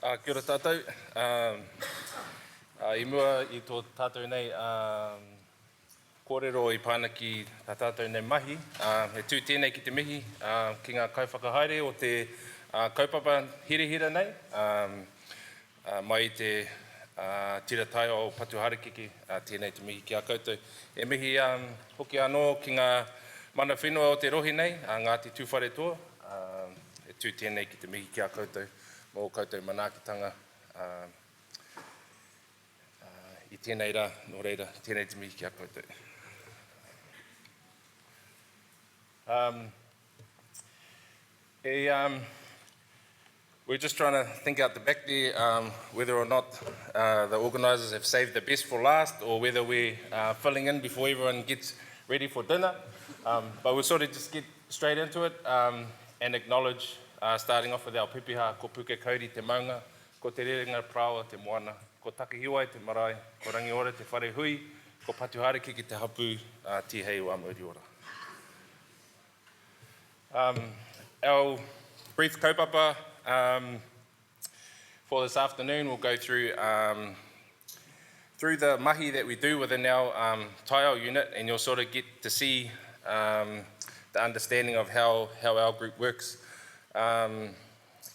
Kia ora tātou. I mua I tō tātou nei kōrero I pāna ki tā tātou nei mahi. He tū tēnei ki te mihi ki ngā kaiwhakahaere o te kaupapa hirehira nei. Mai I te tira taio o Patuharakeke tēnei te mihi ki a koutou. E mihi hoki anō ki ngā mana whenua o te rohe nei, Ngāti Tūwhare toa. E tū tēnei ki te mihi ki a koutou. Mō koutou manaakitanga I tēnei rā, nō reira, tēnei te mihi ki a koutou. We're just trying to think out the back there whether or not the organisers have saved the best for last or whether we're filling in before everyone gets ready for dinner. But we'll sort of just get straight into it and acknowledge starting off with our pipiha, ko Pukekauri te maunga, ko te rerenga praoa te moana, ko Takahiwai te marae, ko Rangiora te whare hui, ko Patuharakeke te hapū tihei o Māori ora. Our brief kaupapa for this afternoon will go through the mahi that we do within our Taiao unit, and you'll sort of get to see the understanding of how our group works. And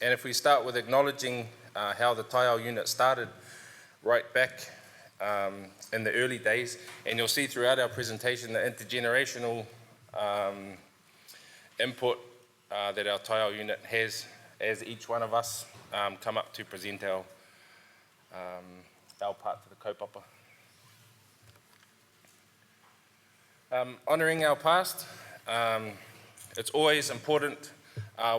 if we start with acknowledging how the Taiao unit started right back in the early days, and you'll see throughout our presentation the intergenerational input that our Taiao unit has as each one of us come up to present our part to the kaupapa. Honouring our past, it's always important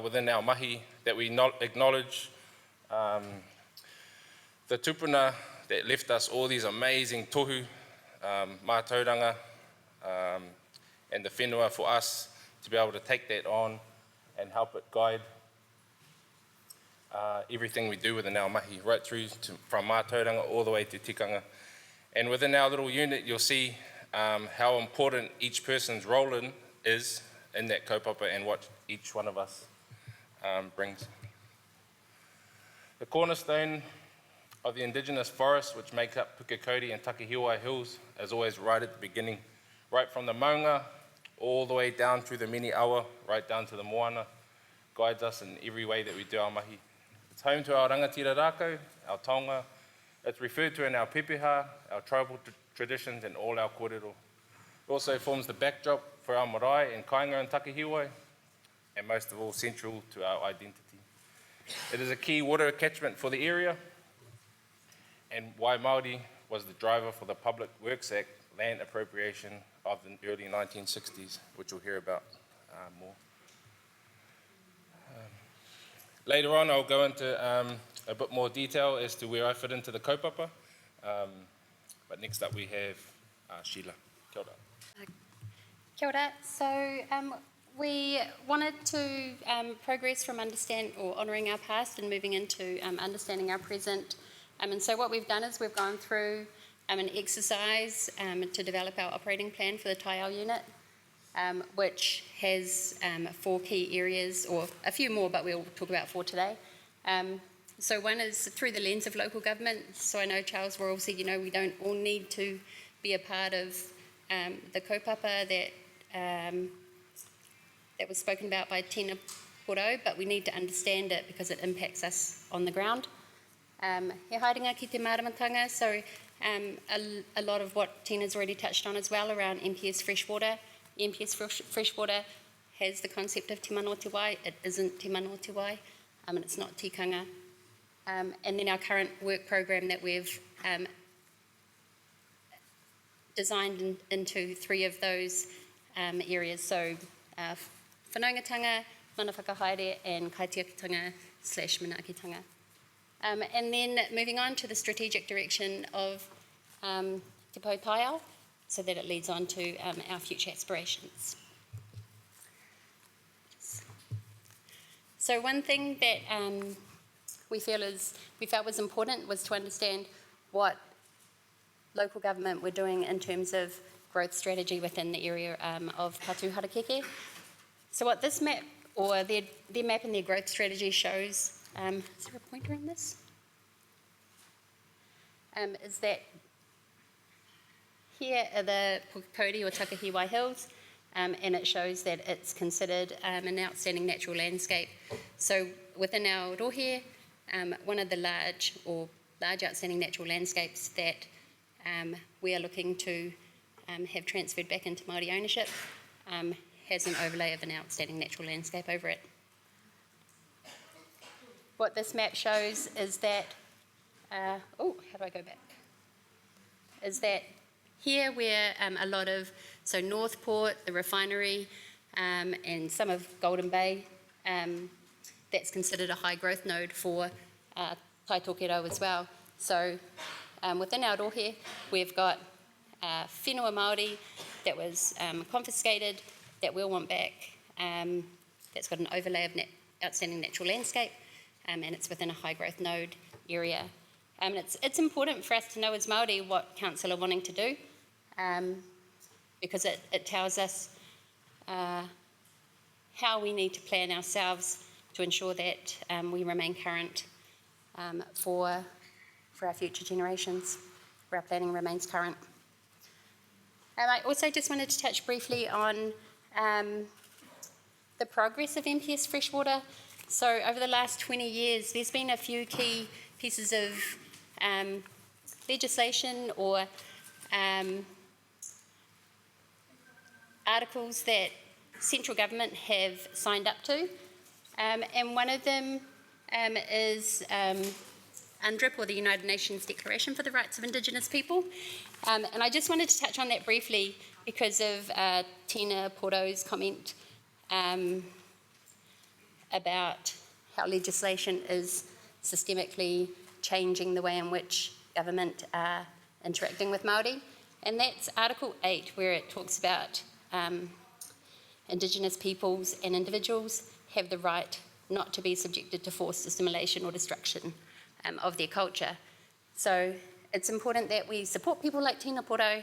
within our mahi that we acknowledge the tupuna that left us all these amazing tohu, mātauranga, and the whenua for us to be able to take that on and help it guide everything we do within our mahi, right through from mātauranga all the way to tikanga. And within our little unit, you'll see how important each person's role is in that kaupapa and what each one of us brings. The cornerstone of the indigenous forests which make up Pukekauri and Takahiwai hills is always right at the beginning, right from the maunga all the way down through the mini awa, right down to the moana, guides us in every way that we do our mahi. It's home to our rangatira rākau, our taonga. It's referred to in our pepeha, our tribal traditions and all our kōrero. It also forms the backdrop for our marae and kāinga and Takahiwai, and most of all central to our identity. It is a key water catchment for the area, and why Māori was the driver for the Public Works Act land appropriation of the early 1960s, which we'll hear about more. Later on, I'll go into a bit more detail as to where I fit into the kaupapa, but next up we have Sheila. Kia ora. Kia ora. So we wanted to progress from honouring our past and moving into understanding our present. And so what we've done is we've gone through an exercise to develop our operating plan for the Taiao unit, which has 4 key areas, or a few more, but we'll talk about 4 today. So one is through the lens of local government. So I know Charles Worrell said, we don't all need to be a part of the kaupapa that was spoken about by Tina Poro, but we need to understand it because it impacts us on the ground. He haerenga ki te māramatanga, so a lot of what Tina's already touched on as well around MPS Freshwater. MPS Freshwater has the concept of te manawa te wai. It isn't te manawa te wai, and it's not tikanga. And then our current work program that we've designed into 3 of those areas, so whanaungatanga, mana whakahaere, and kaitiakitanga / manaakitanga. And then moving on to the strategic direction of Te Pou Taiao, so that it leads on to our future aspirations. So one thing that we felt was important was to understand what local government were doing in terms of growth strategy within the area of Patuharakeke. So what this map, or their map and their growth strategy shows, is there a pointer on this? is that here are the Pukekauri or Takahiwai hills, and it shows that it's considered an outstanding natural landscape. So within our rohe, one of the large outstanding natural landscapes that we are looking to have transferred back into Māori ownership has an overlay of an outstanding natural landscape over it. What this map shows is that, how do I go back? Is that here where a lot of, so Northport, the refinery, and some of Golden Bay, that's considered a high growth node for taitokero as well. So within our rohe, we've got whenua Māori that was confiscated, that we'll want back, that's got an overlay of outstanding natural landscape, and it's within a high growth node area. It's important for us to know as Māori what council are wanting to do, because it tells us how we need to plan ourselves to ensure that we remain current for our future generations, where our planning remains current. I also just wanted to touch briefly on the progress of MPS Freshwater. So over the last 20 years, there's been a few key pieces of legislation or articles that central government have signed up to, and one of them is UNDRIP, or the United Nations Declaration for the Rights of Indigenous People, and I just wanted to touch on that briefly because of Tina Poro's comment about how legislation is systemically changing the way in which government are interacting with Māori, and that's Article 8, where it talks about Indigenous peoples and individuals have the right not to be subjected to forced assimilation or destruction of their culture. So it's important that we support people like Tina Poro,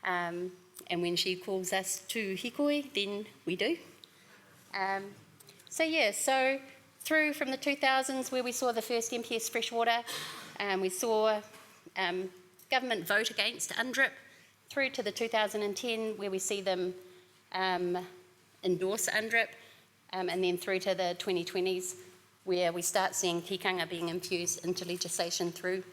and when she calls us to hikoi, then we do. So through from the 2000s, where we saw the first MPS Freshwater, we saw government vote against UNDRIP, through to the 2010, where we see them endorse UNDRIP, and then through to the 2020s, where we start seeing tikanga being infused into legislation through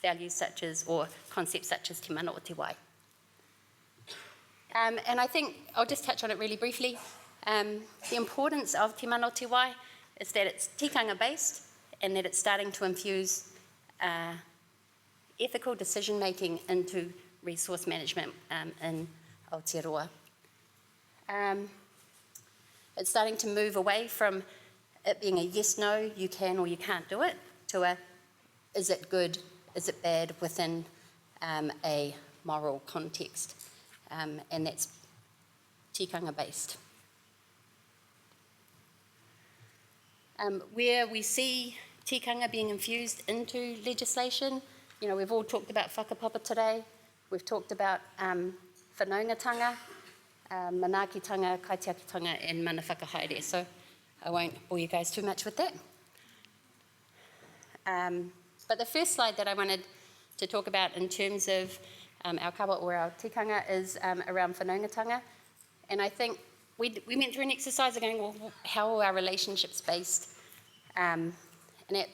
values such as, or concepts such as te mana o te wai. And I think, I'll just touch on it really briefly. The importance of te mana o te wai is that it's tikanga based and that it's starting to infuse ethical decision making into resource management in Aotearoa. It's starting to move away from it being a yes, no, you can or you can't do it, to a is it good, is it bad within a moral context, and that's tikanga based. Where we see tikanga being infused into legislation, you know, we've all talked about whakapapa today, we've talked about whanaungatanga, manaakitanga, kaitiakitanga, and mana whakahaere, so I won't bore you guys too much with that. But the first slide that I wanted to talk about in terms of our kawa or our tikanga is around whanaungatanga, and I think we went through an exercise of going, well, how are our relationships based? And at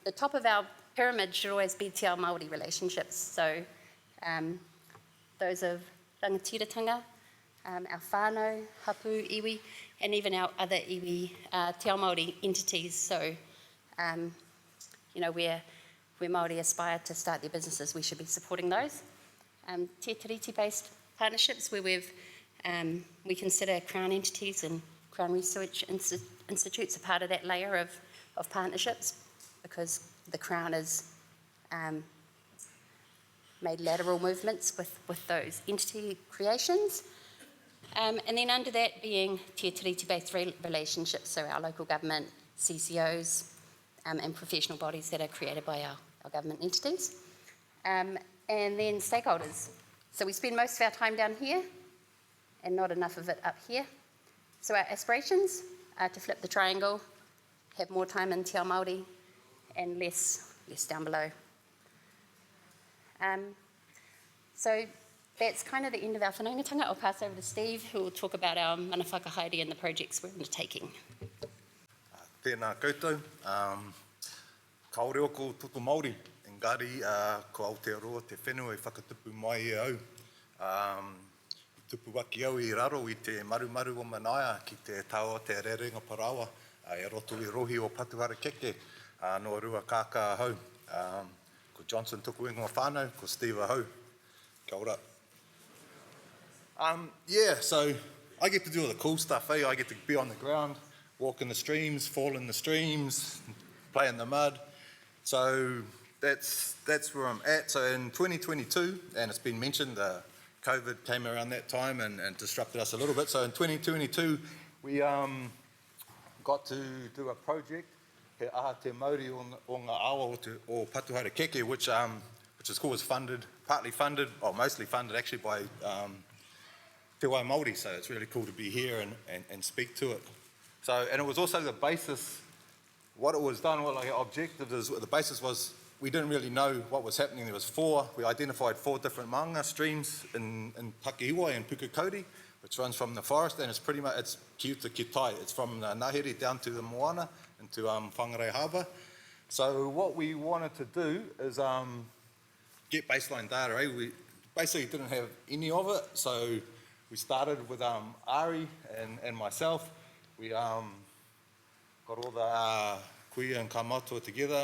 the top of our pyramid should always be te ao Māori relationships, so those of rangatiratanga, our whānau, hapū, iwi, and even our other iwi te ao Māori entities, so you know, where Māori aspire to start their businesses, we should be supporting those. Te tiriti-based partnerships, where we consider Crown entities and Crown Research Institutes a part of that layer of partnerships, because the Crown has made lateral movements with those entity creations. And then under that being te tiriti-based relationships, so our local government, CCOs, and professional bodies that are created by our government entities. And then stakeholders. So we spend most of our time down here and not enough of it up here. So our aspirations are to flip the triangle, have more time in te ao Māori and less down below. So that's kind of the end of our whanaungatanga. I'll pass over to Steve, who will talk about our mana whakahaere and the projects we're undertaking. Tēnā koutou. Kōrero ko tutu Māori. Engari, ko Aotearoa te whenua e whakatupu mai e au. I tupu waki au I raro I te marumaru o manaia ki te tau te rerenga parawa. E roto I rohe o Patuharakeke. No rua kāka hau. Ko Johnson tuku ingoa whānau, ko Steve hau. Kia ora. Yeah, so I get to do all the cool stuff, eh? I get to be on the ground, walk in the streams, fall in the streams, play in the mud. So that's where I'm at. So in 2022, and it's been mentioned, COVID came around that time and disrupted us a little bit. So in 2022, we got to do a project, He aha te Māori o ngā awa o Patuharakeke, which is cool, was funded, partly funded, or mostly funded actually by Te Wai Māori, so it's really cool to be here and speak to it. So, and it was also the basis, what it was done, what like our objective is, the basis was we didn't really know what was happening. There was we identified 4 different maunga streams in Takahiwai and Pukekauri, which runs from the forest, and it's pretty much, it's ki uta ki tai. It's from the ngahere down to the moana into Whangarei Harbour. So what we wanted to do is get baseline data. We basically didn't have any of it, so we started with Ari and myself. We got all the kuia and kamatua together,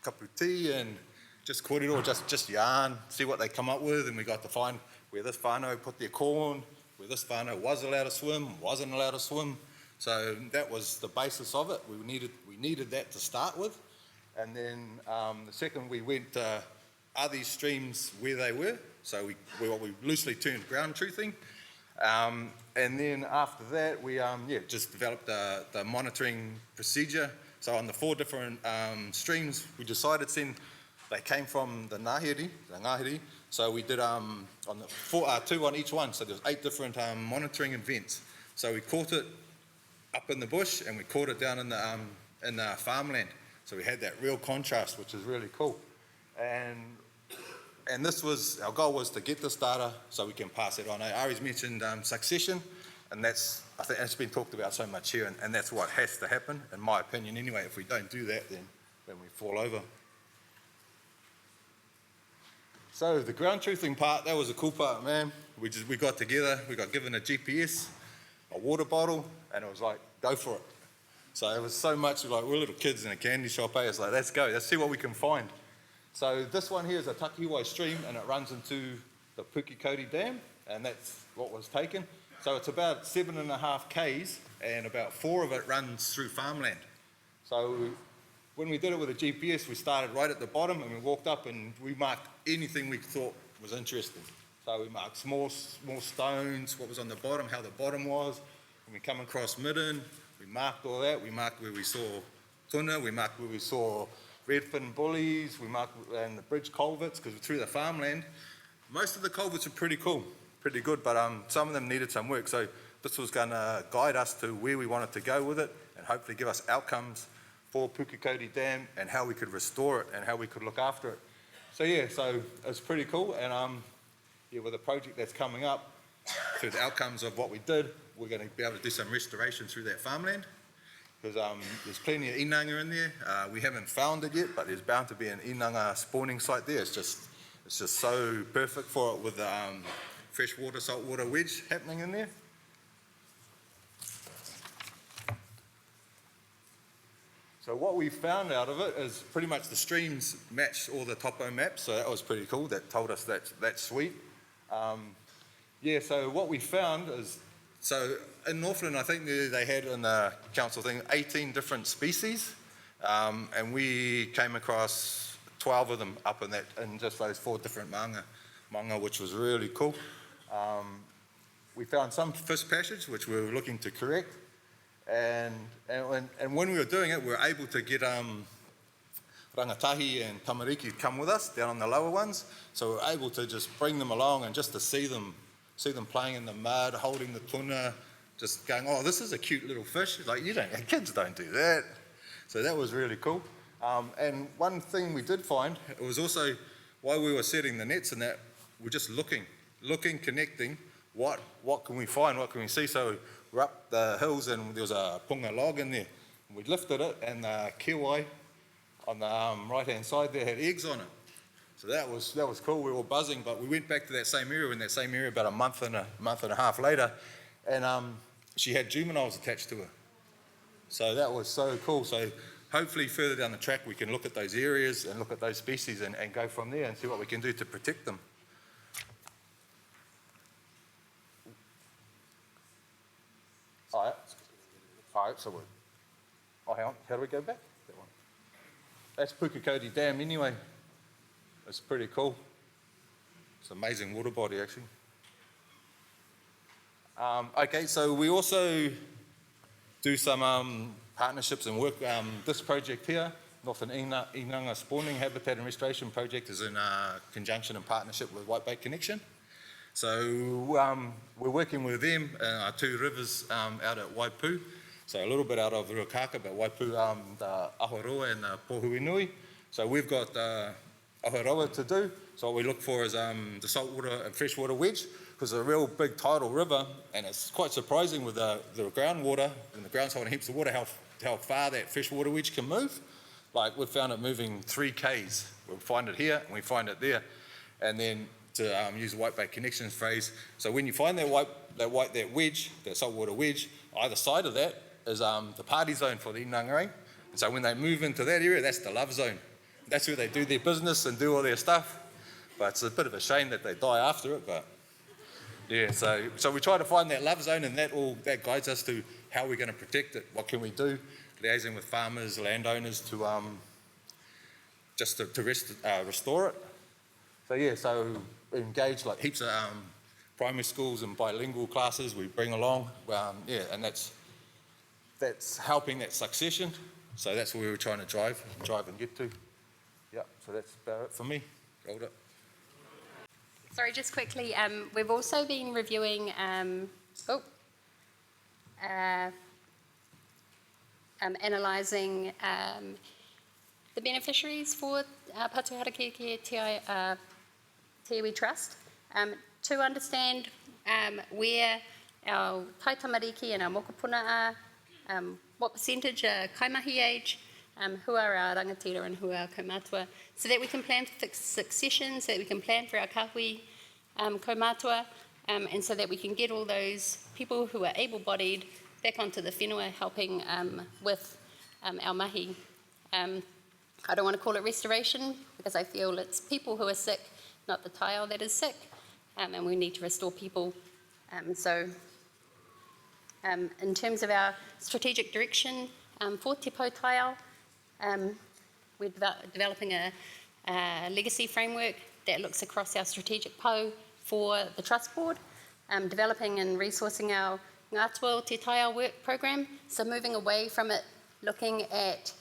kapu tea and just kōrero, just yarn, see what they come up with, and we got to find where this whānau put their corn, where this whānau was allowed to swim, wasn't allowed to swim. So that was the basis of it. We needed that to start with. And then the second we went, are these streams where they were? So we loosely termed ground truthing. And then after that, we just developed the monitoring procedure. So on the 4 different streams, we decided they came from the ngahere. So we did on the 2 on each one. So there's 8 different monitoring events. So we caught it up in the bush and we caught it down in the farmland. So we had that real contrast, which is really cool. And this was, our goal was to get this data so we can pass it on. Ari's mentioned succession, and I think that's been talked about so much here, and that's what has to happen, in my opinion anyway. If we don't do that, then we fall over. So the ground truthing part, that was a cool part, man. We got together, we got given a GPS, a water bottle, and it was like, go for it. So it was so much like, we're little kids in a candy shop, eh? It's like, let's go, let's see what we can find. So this one here is a Takahiwai stream, and it runs into the Pukekauri Dam, and that's what was taken. So it's about 7.5 k's, and about 4 of it runs through farmland. So when we did it with a GPS, we started right at the bottom, and we walked up and we marked anything we thought was interesting. So we marked small stones, what was on the bottom, how the bottom was. When we come across midden, we marked all that. We marked where we saw tuna, we marked where we saw redfin bullies, we marked and the bridge culverts, because through the farmland, most of the culverts are pretty cool, pretty good, but some of them needed some work. So this was going to guide us to where we wanted to go with it, and hopefully give us outcomes for Pukekauri Dam and how we could restore it and how we could look after it. So yeah, so it's pretty cool, and with the project that's coming up, through the outcomes of what we did, we're going to be able to do some restoration through that farmland. Because there's plenty of inanga in there. We haven't found it yet, but there's bound to be an inanga spawning site there. It's just so perfect for it with the freshwater, saltwater wedge happening in there. So what we found out of it is pretty much the streams match all the topo maps, so that was pretty cool. That told us that's sweet. So what we found is, so in Northland, I think they had in the council thing 18 different species, and we came across 12 of them up in just those 4 different maunga, which was really cool. We found some fish passage, which we were looking to correct, and when we were doing it, we were able to get rangatahi and tamariki come with us down on the lower ones, so we were able to just bring them along and just to see them playing in the mud, holding the tuna, just going, oh, this is a cute little fish. Like, kids don't do that. So that was really cool. And one thing we did find, it was also, while we were setting the nets and that, we're just looking, connecting, what can we find, what can we see? So we're up the hills and there was a punga log in there. And we lifted it and the kiwi on the right-hand side there had eggs on it. So that was cool, we were buzzing, but we went back to that same area, about a month and a half later, and she had juveniles attached to her. So that was so cool. So hopefully further down the track we can look at those areas and look at those species and go from there and see what we can do to protect them. All right, so hang on, how do we go back? That one. That's Pukekauri Dam anyway. It's pretty cool. It's an amazing water body actually. Okay, so we also do some partnerships and work. This project here, Northern Inanga Spawning Habitat and Restoration Project, is in conjunction and partnership with Whitebait Connection. So we're working with them, our two rivers out at Waipu. So a little bit out of Ruakaka, but Waipu, the Ahuroa and the Pohuinui. So we've got Ahuroa to do. So what we look for is the saltwater and freshwater wedge, because it's a real big tidal river, and it's quite surprising with the groundwater, and the ground's holding heaps of water, how far that freshwater wedge can move. Like we've found it moving 3 k's. We'll find it here and we find it there. And then to use the Whitebait Connections phrase, so when you find that wedge, that saltwater wedge, either side of that is the party zone for the ngahere. And so when they move into that area, that's the love zone. That's where they do their business and do all their stuff. But it's a bit of a shame that they die after it, but yeah, so we try to find that love zone, and that guides us to how we're going to protect it, what can we do, liaising with farmers, landowners to restore it. So yeah, so we engage like heaps of primary schools and bilingual classes we bring along, and that's helping that succession. So that's what we were trying to drive and get to. Yeah, so that's about it for me. Rolled it. Sorry, just quickly, we've also been reviewing analysing the beneficiaries for Patuharakeke Taiao Trust to understand where our taitamariki and our mokopuna are, what percentage are kaimahi age, who are our rangatira and who are our kaumatua, so that we can plan for succession, so that we can plan for our kahui kaumatua, and so that we can get all those people who are able-bodied back onto the whenua helping with our mahi. I don't want to call it restoration because I feel it's people who are sick, not the taiao that is sick, and we need to restore people. In terms of our strategic direction for Te Pō Taiao, we're developing a legacy framework that looks across our strategic pō for the Trust Board, developing and resourcing our Ngātua Te Taiao work program, so moving away from it, looking at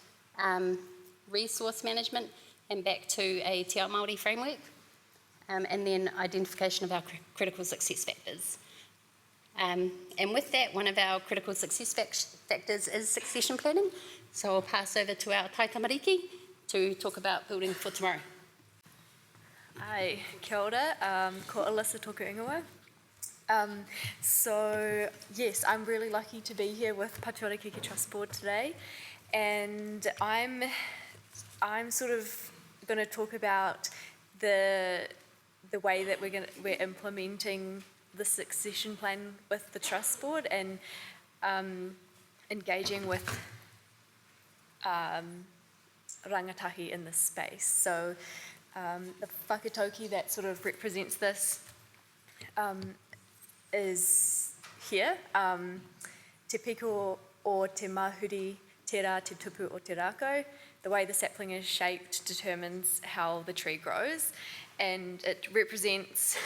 resource management and back to a Te Ao Māori framework, and then identification of our critical success factors. And with that, one of our critical success factors is succession planning. So I'll pass over to our taitamariki to talk about building for tomorrow. Ai, kia ora, ko Alyssa toku ingoa. So yes, I'm really lucky to be here with Patuharakeke Trust Board today, and I'm sort of going to talk about the way that we're implementing the succession plan with the Trust Board and engaging with rangatahi in this space. So the whakatauki that sort of represents this is here. Te piko o te mahuri, te rā te tupu o te rākau. The way the sapling is shaped determines how the tree grows, and it represents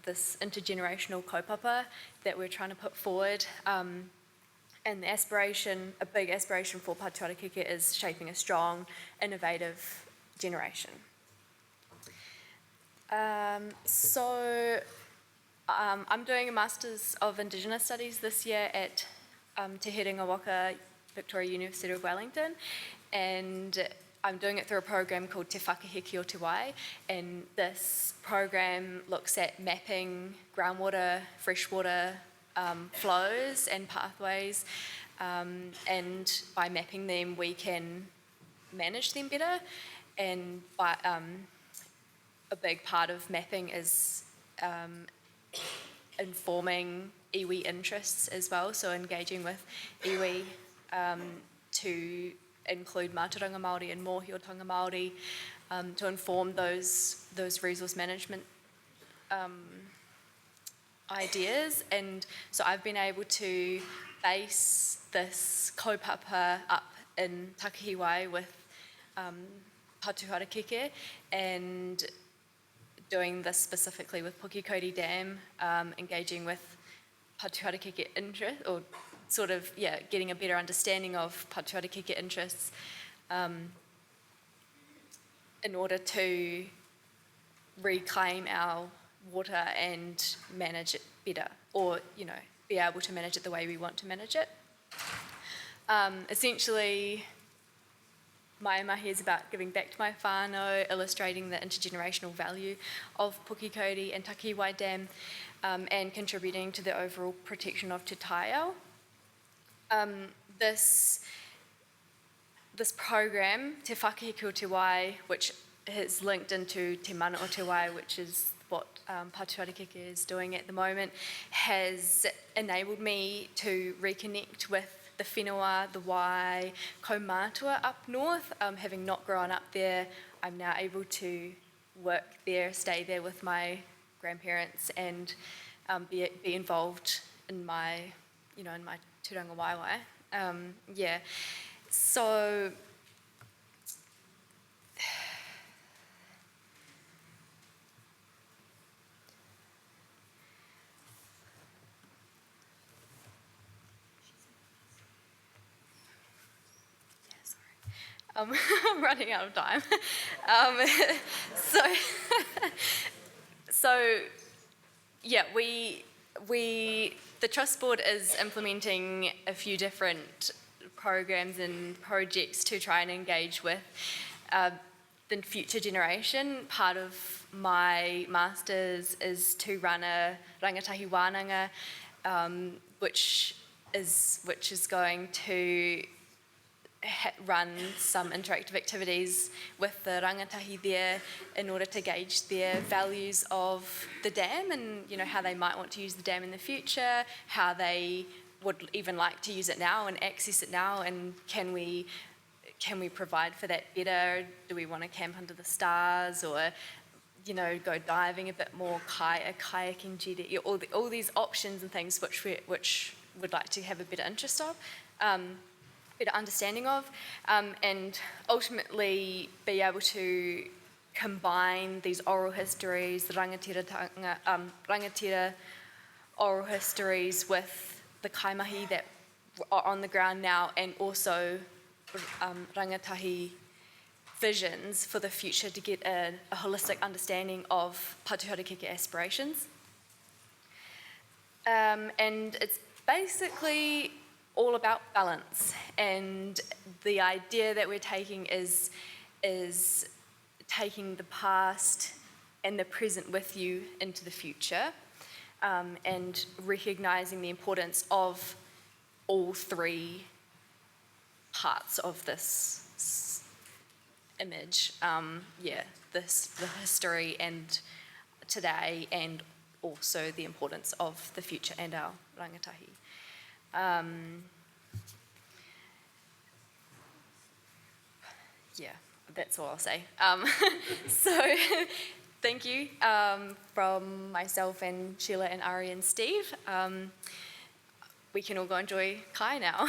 this intergenerational kaupapa that we're trying to put forward. And the aspiration, a big aspiration for Patuharakeke, is shaping a strong, innovative generation. I'm doing a Masters of Indigenous Studies this year at Te Herenga Waka, Victoria University of Wellington, and I'm doing it through a program called Te Whakaheke o Te Wai, and this program looks at mapping groundwater, freshwater flows and pathways, and by mapping them we can manage them better. And by, a big part of mapping is informing iwi interests as well, so engaging with iwi to include mātauranga Māori and mōhiotanga Māori to inform those resource management ideas. And so I've been able to base this kaupapa up in Takahiwai with Patuharakeke, and doing this specifically with Pukekauri Dam, engaging with Patuharakeke interest, or sort of, getting a better understanding of Patuharakeke interests in order to reclaim our water and manage it better, or, be able to manage it the way we want to manage it. Essentially, my mahi is about giving back to my whānau, illustrating the intergenerational value of Pukekauri and Takahiwai Dam, and contributing to the overall protection of Te Taiao. This program, Te Whakaheke o Te Wai, which is linked into Te Mana o Te Wai, which is what Patuharakeke is doing at the moment, has enabled me to reconnect with the whenua, the wai, kaumātua up north. Having not grown up there, I'm now able to work there, stay there with my grandparents, and be involved in my, in my tūranga waiwai. So I'm running out of time. The Trust Board is implementing a few different programs and projects to try and engage with the future generation. Part of my master's is to run a rangatahi wānanga, which is going to run some interactive activities with the rangatahi there in order to gauge their values of the dam, and how they might want to use the dam in the future, how they would even like to use it now and access it now, and can we provide for that better? Do we want to camp under the stars, or go diving a bit more, kayaking, jetty, all these options and things which would like to have a better interest of. Better understanding of, and ultimately be able to combine these oral histories, the rangatira oral histories with the kaimahi that are on the ground now, and also rangatahi visions for the future to get a holistic understanding of Patuharakeke aspirations. And it's basically all about balance, and the idea that we're taking is taking the past and the present with you into the future, and recognising the importance of all three parts of this image. The history and today, and also the importance of the future and our rangatahi. That's all I'll say. So thank you from myself and Sheila and Ari and Steve. We can all go enjoy kai now.